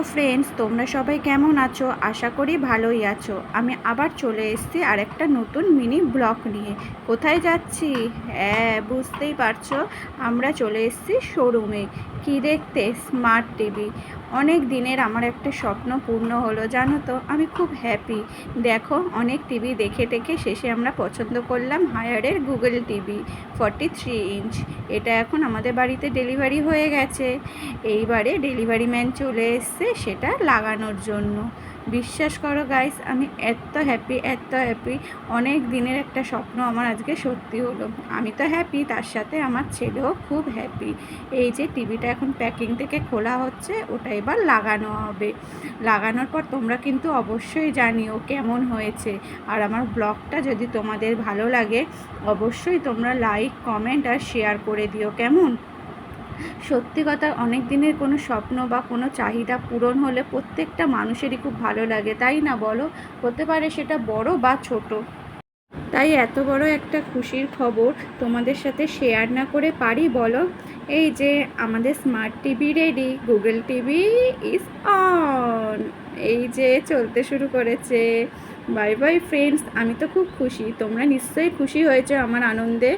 Friends, তোমরা সবাই কেমন আছো? আশা করি ভালোই আছো। আমি আবার চলে এসেছি আরেকটা নতুন মিনি ব্লগ নিয়ে। কোথায় যাচ্ছি? হ্যাঁ, বুঝতেই পারছো, আমরা চলে এসেছি শোরুমে। কি দেখতে? Smart TV. অনেক দিনের আমার একটা স্বপ্ন পূর্ণ হলো, জানো তো। আমি খুব হ্যাপি। দেখো, অনেক টিভি দেখে টেকে শেষে আমরা পছন্দ করলাম হায়ারের গুগল টিভি 43 ইঞ্চ। এটা এখন আমাদের বাড়িতে ডেলিভারি হয়ে গেছে। এইবারে ডেলিভারি ম্যান চলে এসছে সেটা লাগানোর জন্য। বিশ্বাস করো গাইস, আমি এত হ্যাপি। অনেক দিনের একটা স্বপ্ন আমার আজকে সত্যি হলো। আমি তো হ্যাপি, তার সাথে আমার ছেলেও খুব হ্যাপি। এই যে টিভিটা এখন প্যাকিং থেকে খোলা হচ্ছে, ওটা এবার লাগানো হবে। লাগানোর পর তোমরা কিন্তু অবশ্যই জানিও কেমন হয়েছে। আর আমার ব্লগটা যদি তোমাদের ভালো লাগে, অবশ্যই তোমরা লাইক, কমেন্ট আর শেয়ার করে দিও, কেমন? সত্যি কথা, অনেক দিনের কোনো স্বপ্ন বা কোনো চাহিদা পূরণ হলে প্রত্যেকটা মানুষেরই খুব ভালো লাগে, তাই না বলো? হতে পারে সেটা বড় বা ছোট। তাই এত বড় একটা খুশির খবর তোমাদের সাথে শেয়ার না করে পারি বলো? এই যে আমাদের smart TV ready, Google TV is on. এই যে চলতে শুরু করেছে। বাই বাই ফ্রেন্ডস, আমি তো খুব খুশি, তোমরা নিশ্চয়ই খুশি হয়েছে আমার আনন্দে।